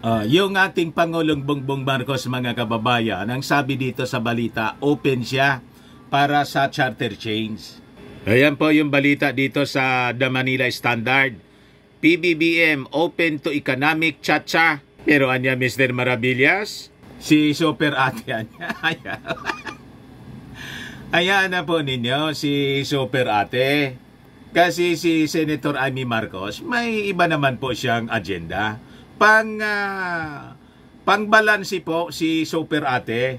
Yung ating Pangulong Bongbong Marcos, mga kababayan, ang sabi dito sa balita, open siya para sa charter change. Ayan po yung balita dito sa The Manila Standard. PBBM open to economic chacha. Pero anya Mr. Maravillas, si Super Ate anya. Ayan na po ninyo si Super Ate. Kasi si Senator Amy Marcos, may iba naman po siyang agenda. Pangbalansi po si Super Ate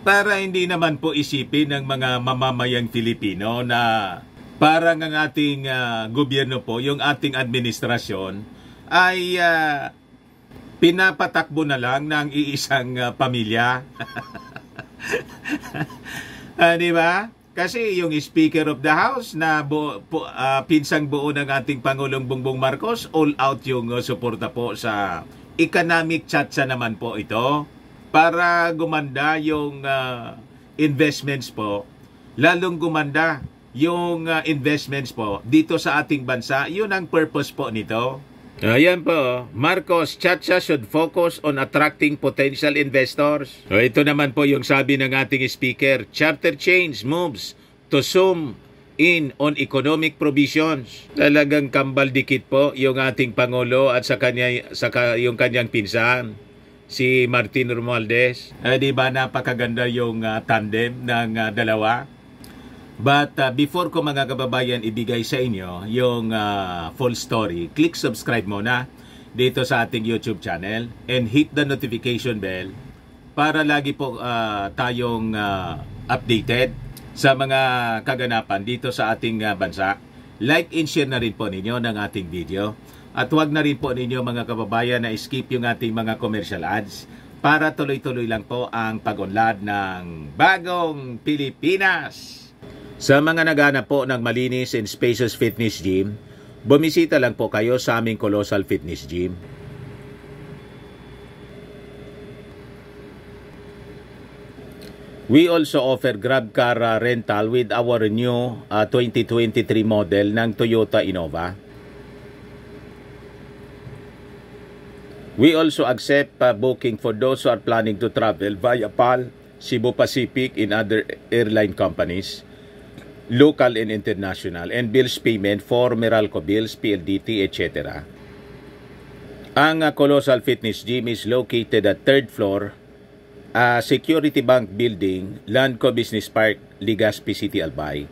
para hindi naman po isipin ng mga mamamayang Pilipino na parang ang ating gobyerno po, yung ating administrasyon ay pinapatakbo na lang ng iisang pamilya. Di ba? Kasi yung Speaker of the House na pinsang buo ng ating Pangulong Bongbong Marcos, all out yung suporta po sa economic chacha naman po ito para gumanda yung investments po. Lalong gumanda yung investments po dito sa ating bansa. Yun ang purpose po nito. Ayan po, Marcos Chacha should focus on attracting potential investors. So ito naman po yung sabi ng ating speaker, charter change moves to zoom in on economic provisions. Talagang kambal dikit po yung ating Pangulo at yung kanyang pinsan, si Martin Romualdez. Di ba napakaganda yung tandem ng dalawa? But before ko mga kababayan ibigay sa inyo yung full story, click subscribe muna dito sa ating YouTube channel and hit the notification bell para lagi po tayong updated sa mga kaganapan dito sa ating bansa. Like and share na rin po ninyo ng ating video at huwag na rin po ninyo mga kababayan na skip yung ating mga commercial ads para tuloy-tuloy lang po ang pag-unlad ng bagong Pilipinas. Sa mga naghahanap po ng malinis and spacious fitness gym, bumisita lang po kayo sa aming Colossal Fitness Gym. We also offer grab car rental with our new 2023 model ng Toyota Innova. We also accept booking for those who are planning to travel via PAL, Cebu Pacific, and other airline companies, local and international, and bills payment for Meralco Bills, PLDT, etc. Ang Colossal Fitness Gym is located at 3rd floor, Security Bank Building, Landco Business Park, Legazpi City, Albay.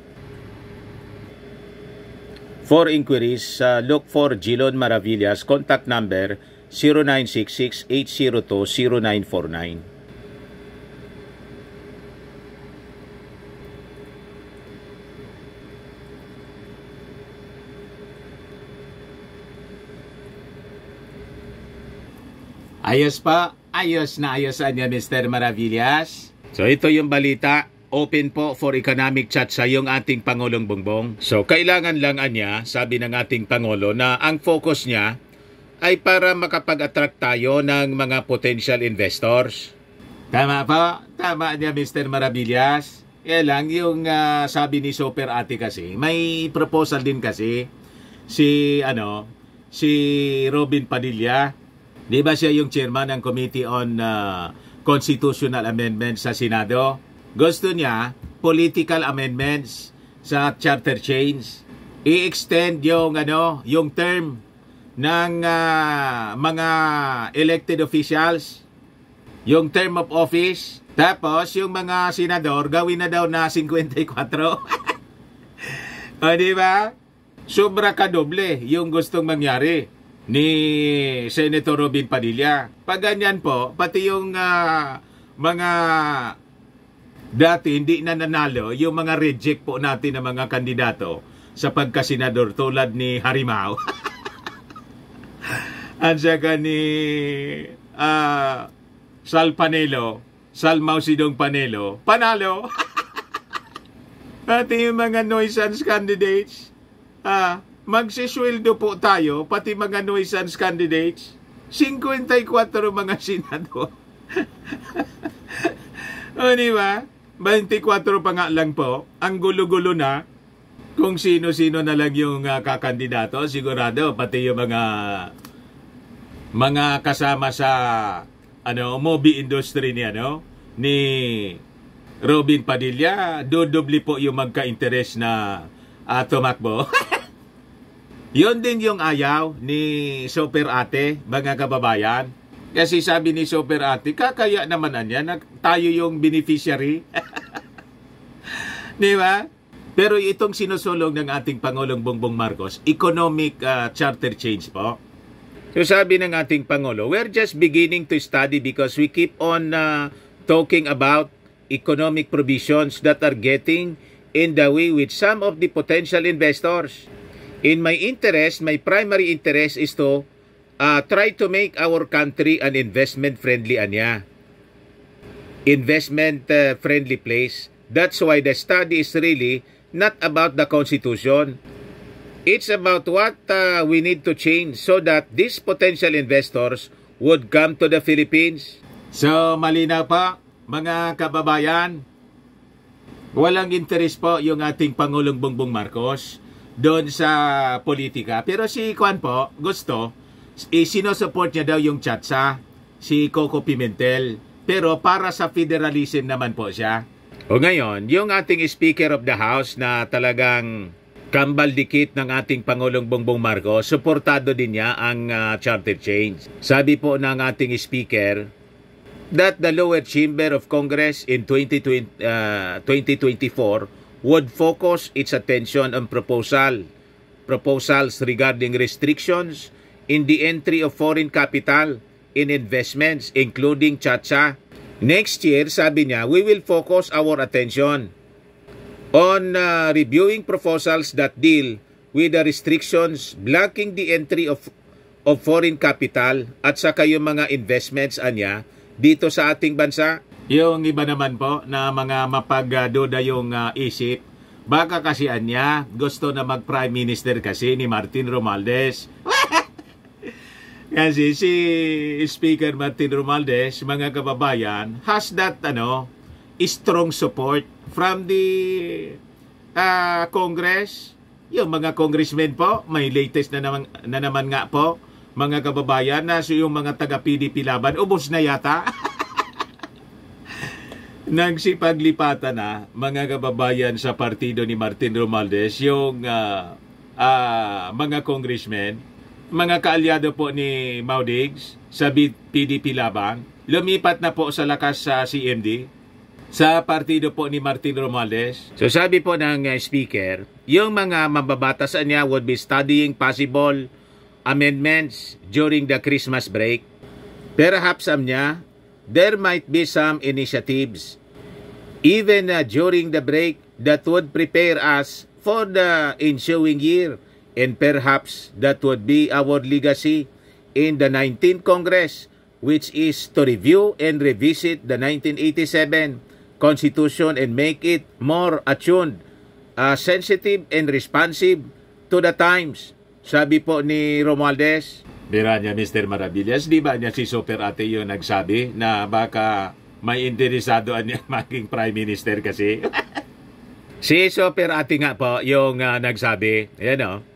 For inquiries, look for Gilon Maravillas, contact number 0966-802-0949. Ayos pa, ayos na ayosan niya Mr. Maravillas. So ito yung balita, open po for economic chat sa yung ating Pangulong Bongbong. So kailangan lang niya, sabi ng ating Pangulo, na ang focus niya ay para makapag-attract tayo ng mga potential investors. Tama po, tama niya Mr. Maravillas. Kaya lang yung sabi ni Super Ate kasi, may proposal din kasi si Robin Padilla. Di ba siya yung chairman ng Committee on Constitutional Amendments sa Senado? Gusto niya political amendments sa charter change. I-extend yung term ng mga elected officials, yung term of office. Tapos yung mga senador gawin na daw na 54. O di ba? Sobra ka doble yung gustong mangyari ni Senator Robin Padilla. Pag ganyan po, pati yung mga dati hindi na nanalo, yung mga reject po natin ng mga kandidato sa pagkasenador tulad ni Harimao at saka ni Salmao Sidong Panelo, panalo. Pati yung mga nuisance candidates, magsisweldo po tayo, pati mga nuisance candidates, 54 mga senador. O diba? 24 pa nga lang po, ang gulo-gulo na, kung sino-sino na lang yung kakandidato, sigurado, pati yung mga mga kasama sa movie industry ni Robin Padilla, dudubli po yung magka-interest na tumakbo. Yon din yung ayaw ni Super Ate, mga kababayan. Kasi sabi ni Super Ate, kakaya naman niya na tayo yung beneficiary. Di ba? Pero itong sinusulong ng ating Pangulong Bongbong Marcos, economic charter change po. So sabi ng ating Pangulo, we're just beginning to study because we keep on talking about economic provisions that are getting in the way with some of the potential investors. In my interest, my primary interest is to try to make our country an investment-friendly investment-friendly place. That's why the study is really not about the Constitution. It's about what we need to change so that these potential investors would come to the Philippines. So, malinaw pa, mga kababayan, walang interest po yung ating Pangulong Bongbong Marcos doon sa politika. Pero si Juan po, gusto, sinusupport niya daw yung Chatsa, si Coco Pimentel. Pero para sa federalism naman po siya. O ngayon, yung ating Speaker of the House na talagang kambal dikit ng ating Pangulong Bongbong Marcos, suportado din niya ang charter change. Sabi po ng ating Speaker that the lower chamber of Congress in 2024 would focus its attention on proposals regarding restrictions in the entry of foreign capital in investments, including Chatsa. Next year, sabi niya, we will focus our attention on reviewing proposals that deal with the restrictions blocking the entry of foreign capital at saka yung mga investments anya dito sa ating bansa. Yung iba naman po na mga mapagduda yung isip, baka kasi anya gusto na mag-Prime Minister kasi ni Martin Romualdez. Kasi si Speaker Martin Romualdez, mga kababayan, has that strong support from the Congress. Yung mga congressmen po, may latest na naman nga po, mga kababayan, na yung mga taga-PDP laban, ubos na yata. Nagsipaglipatan na, mga kababayan, sa partido ni Martin Romualdez, yung mga congressmen, mga kaalyado po ni Maudigs sa PDP laban, lumipat na po sa lakas sa CMD, sa partido po ni Martin Romualdez. So sabi po ng Speaker, yung mga mababatas niya would be studying possible amendments during the Christmas break. Perhaps niya, there might be some initiatives even during the break that would prepare us for the ensuing year, and perhaps that would be our legacy in the 19th Congress, which is to review and revisit the 1987 Constitution and make it more attuned, sensitive and responsive to the times. Sabi po ni Romualdez. Bira niya, Mr. Maravillas, di ba niya si Super Ate yung nagsabi na baka may interesado niya maging Prime Minister kasi? Si Super Ate nga po yung nagsabi. Ayan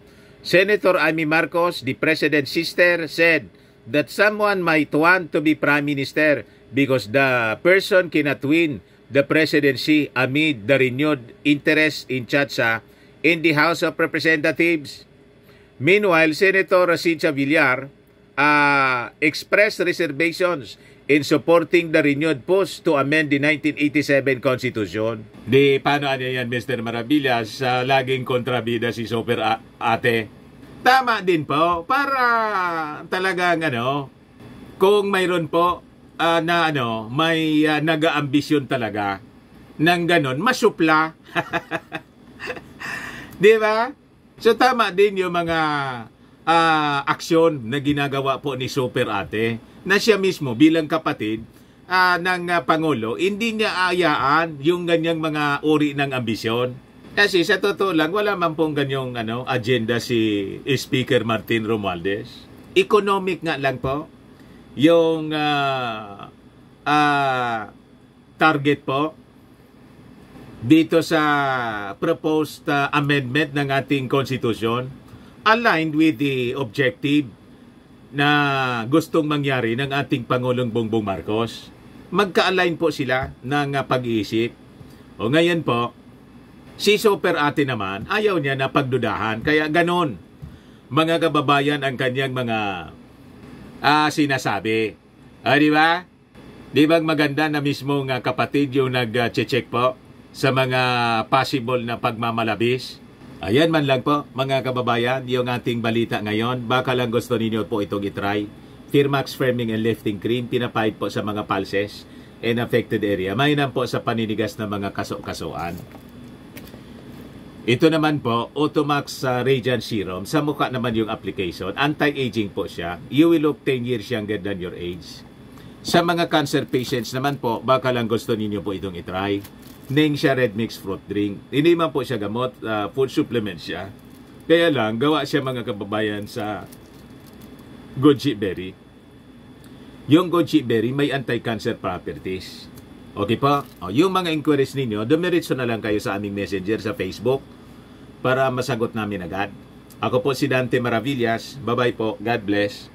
Senator Amy Marcos, the President's sister, said that someone might want to be Prime Minister because the person cannot win the presidency amid the renewed interest in Chatsa in the House of Representatives. Meanwhile, Senator Cynthia Villar expressed reservations in supporting the renewed push to amend the 1987 Constitution. Di, paano yan, Mr. Maravillas, laging kontrabida si Super Ate? Tama din po, para talagang kung mayroon po may nag-aambisyon talaga ng ganon, masupla. Di ba? So tama din yung mga aksyon na ginagawa po ni Super Ate, na siya mismo bilang kapatid ng Pangulo, hindi niya ayaan yung ganyang mga uri ng ambisyon. Kasi sa totoo lang, wala man pong ganyong agenda si Speaker Martin Romualdez. Economic nga lang po yung target po dito sa proposed amendment ng ating Constitution, aligned with the objective na gustong mangyari ng ating Pangulong Bongbong Marcos. Magka-align po sila ng pag-iisip. O ngayon po, si Super Ate naman, ayaw niya na pagdudahan. Kaya ganon, mga kababayan, ang kanyang mga sinasabi. Di ba? Di ba maganda na mismo nga kapatid yung nag-check po sa mga possible na pagmamalabis? Ayan man lang po, mga kababayan, yung ating balita ngayon. Baka lang gusto ninyo po itong itry. Firmax Firming and Lifting Cream, pinapahid po sa mga pulses and affected area. Mainam po sa paninigas ng mga kaso-kasuan. Ito naman po, Automax Radiant Serum. Sa mukha naman yung application. Anti-aging po siya. You will look 10 years younger than your age. Sa mga cancer patients naman po, baka lang gusto ninyo po itong itry. Ning siya red mix fruit drink. Hindi man po siya gamot, food supplement siya. Kaya lang, gawa siya mga kababayan sa goji berry. Yung goji berry may anti-cancer properties. Okay po? Yung mga inquiries ninyo, dumiretso na lang kayo sa aming messenger sa Facebook para masagot namin agad. Ako po si Dante Maravillas. Bye-bye po. God bless.